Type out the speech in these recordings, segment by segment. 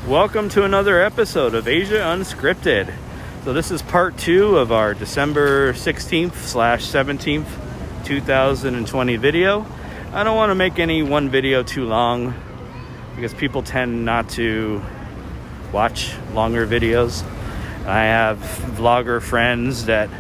Welcome to another episode of Asia Unscripted. So this is part 2 of our December 16th/17th, 2020 video. I don't want to make any one video too long because people tend not to watch longer videos. I have vlogger friends that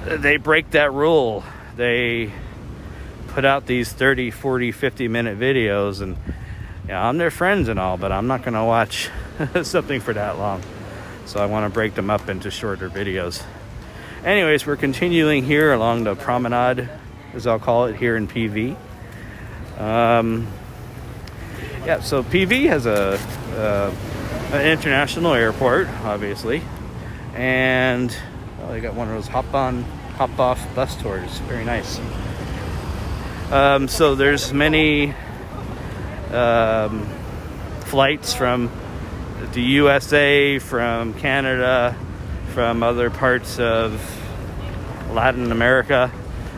they break that rule. They put out these 30, 40, 50-minute videos, and I'm their friends and all, but I'm not going to watch something for that long. So I want to break them up into shorter videos. Anyways, we're continuing here along the promenade, as I'll call it, here in PV. So PV has an international airport, obviously. And they got one of those hop-off bus tours. Very nice. So there's many flights from the USA, from Canada, from other parts of Latin America.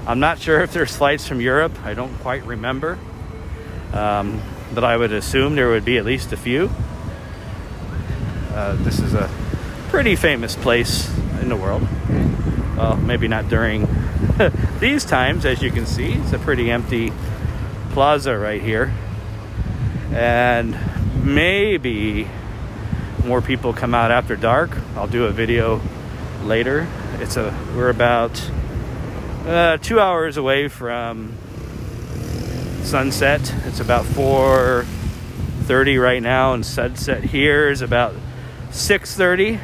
I'm not sure if there's flights from Europe. I don't quite remember. But I would assume there would be at least a few. This is a pretty famous place in the world. Well, maybe not during these times, as you can see. It's a pretty empty plaza right here. And maybe more people come out after dark. I'll do a video later. We're about 2 hours away from sunset. It's about 4:30 right now, and sunset here is about 6:30.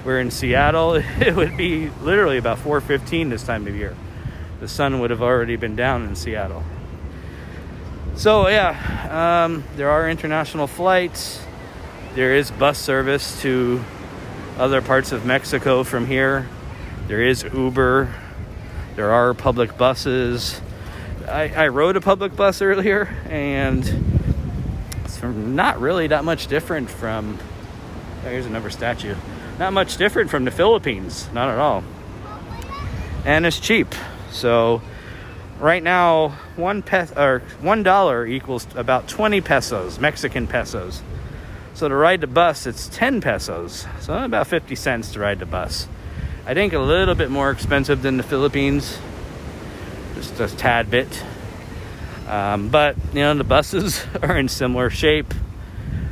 We're in Seattle. It would be literally about 4:15 this time of year. The sun would have already been down in Seattle. So there are international flights. There is bus service to other parts of Mexico from here. There is Uber. There are public buses. I rode a public bus earlier, and it's not really that much different from... Here's another statue. Not much different from the Philippines. Not at all. And it's cheap. So right now, $1 equals about 20 pesos, Mexican pesos. So to ride the bus, it's 10 pesos. So about 50 cents to ride the bus. I think a little bit more expensive than the Philippines. Just a tad bit. But, the buses are in similar shape.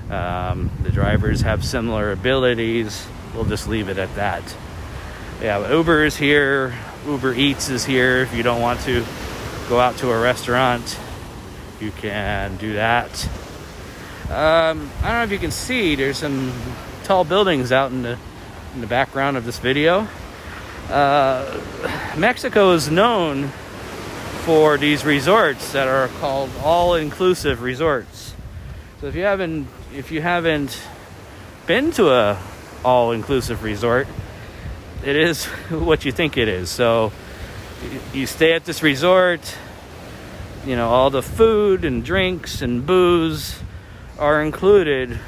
The drivers have similar abilities. We'll just leave it at that. Uber is here. Uber Eats is here. If you don't want to go out to a restaurant, you can do that. I don't know if you can see, there's some tall buildings out in the background of this video. Mexico is known for these resorts that are called all-inclusive resorts. So if you haven't been to a all-inclusive resort, it is what you think it is. So you stay at this resort, all the food and drinks and booze are included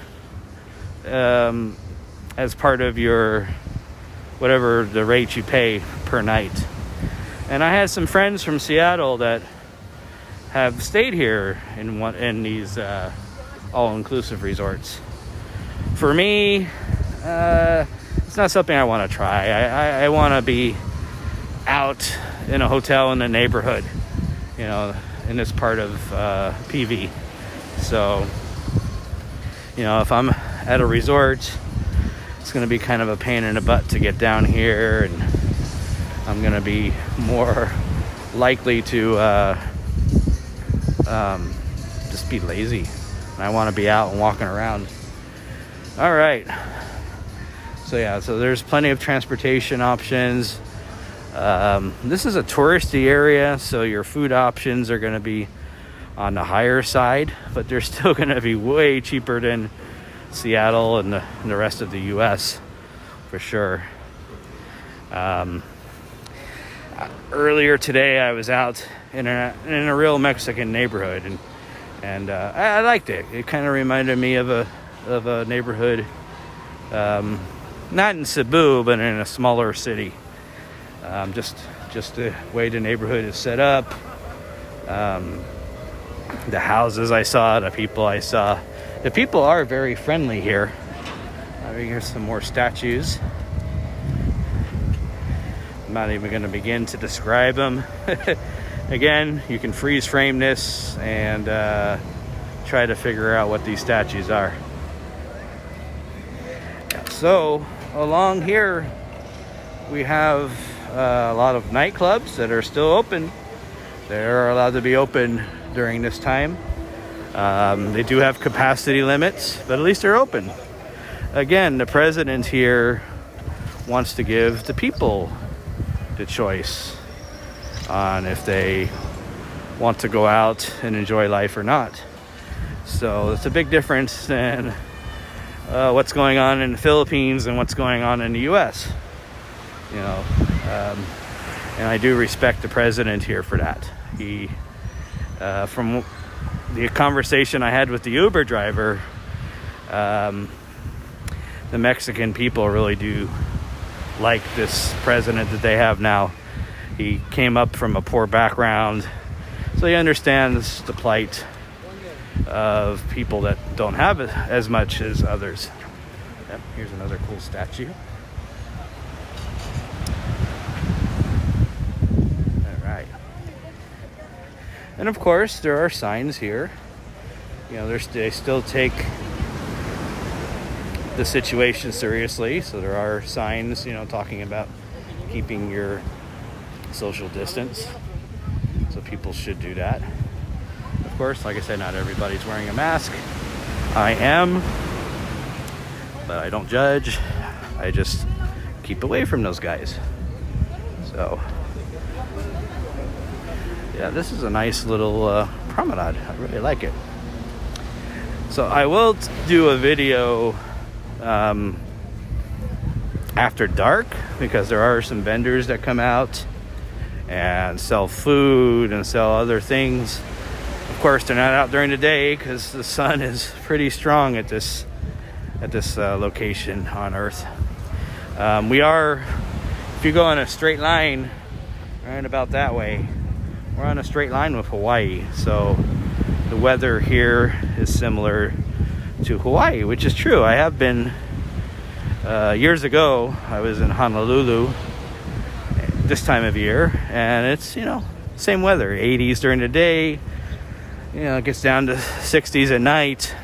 as part of your whatever the rate you pay per night. And I had some friends from Seattle that have stayed here in these all-inclusive resorts. For me, it's not something I want to try. I want to be out in a hotel in the neighborhood, in this part of PV. So, if I'm at a resort, it's going to be kind of a pain in the butt to get down here, and I'm going to be more likely to just be lazy. And I want to be out and walking around. All right. So there's plenty of transportation options. This is a touristy area, so your food options are going to be on the higher side, but they're still going to be way cheaper than Seattle and the rest of the U.S. for sure. Earlier today, I was out in a real Mexican neighborhood, and I liked it. It kind of reminded me of a neighborhood, not in Cebu, but in a smaller city. Just the way the neighborhood is set up. The houses I saw, the people I saw, The people are very friendly here. Here's some more statues. I'm not even going to begin to describe them. Again, you can freeze frame this and try to figure out what these statues are. So along here we have a lot of nightclubs that are still open. They're allowed to be open during this time. They do have capacity limits, but at least they're open. Again, the president here wants to give the people the choice on if they want to go out and enjoy life or not. So it's a big difference than what's going on in the Philippines and what's going on in the US. You know, and I do respect the president here for that. He, from the conversation I had with the Uber driver, the Mexican people really do like this president that they have now. He came up from a poor background, so he understands the plight of people that don't have it as much as others. Yep, here's another cool statue. All right. And of course, there are signs here. You know, they still take the situation seriously, so there are signs, you know, talking about keeping your social distance, so people should do that. Of course, like I said, not everybody's wearing a mask. I am, but I don't judge. I just keep away from those guys. So yeah, this is a nice little promenade. I really like it. So I will do a video after dark, because there are some vendors that come out and sell food and sell other things. Of course, they're not out during the day because the sun is pretty strong at this location on Earth. We are, if you go in a straight line, right about that way, we're on a straight line with Hawaii. So the weather here is similar to Hawaii, which is true. I have been years ago. I was in Honolulu this time of year, and it's, you know, same weather, 80s during the day, you know, it gets down to 60s at night,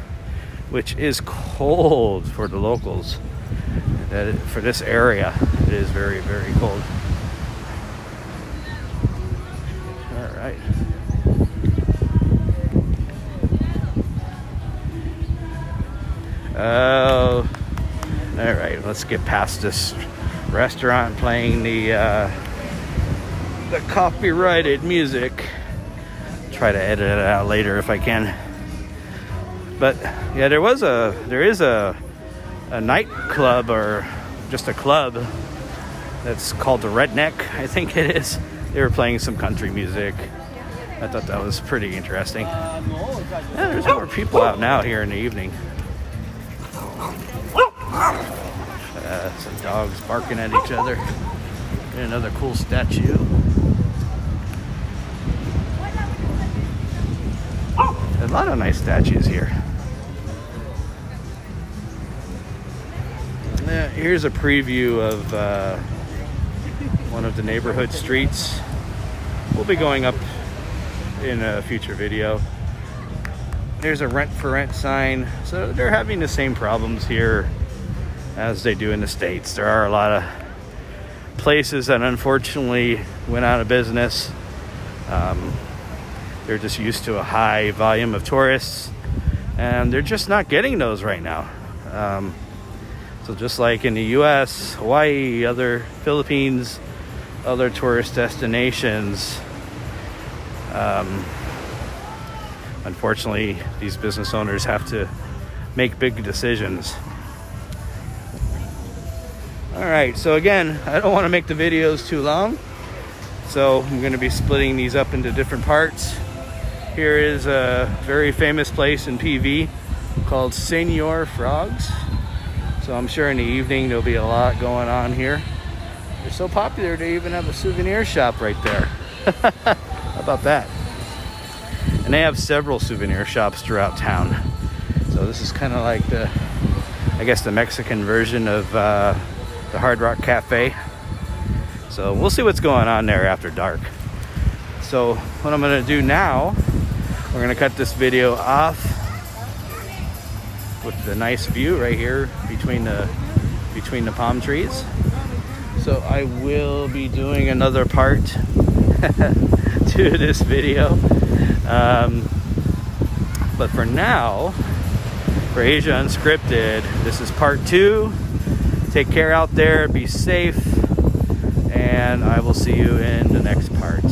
which is cold for the locals. For this area, it is very, very cold. All right. Oh, all right. Let's get past this restaurant playing the copyrighted music. Try to edit it out later if I can. But yeah, there is a nightclub, or just a club, that's called the Redneck, I think it is. They were playing some country music. I thought that was pretty interesting. Yeah, there's more people out now here in the evening. Some dogs barking at each other. And another cool statue. A lot of nice statues here. Here's a preview of one of the neighborhood streets. We'll be going up in a future video. There's a rent for rent sign. So they're having the same problems here as they do in the States. There are a lot of places that unfortunately went out of business. They're just used to a high volume of tourists, and they're just not getting those right now. So just like in the US, Hawaii, other Philippines, other tourist destinations, unfortunately, these business owners have to make big decisions. All right, so again, I don't want to make the videos too long, so I'm going to be splitting these up into different parts. Here is a very famous place in PV called Senor Frogs. So I'm sure in the evening there'll be a lot going on here. They're so popular they even have a souvenir shop right there. How about that? And they have several souvenir shops throughout town. So So this is kind of like I guess the Mexican version of the Hard Rock Cafe. So we'll see what's going on there after dark. So what I'm gonna do now, we're gonna cut this video off with the nice view right here between the palm trees. So I will be doing another part to this video. But for now, for Asia Unscripted, this is part 2. Take care out there, be safe, and I will see you in the next part.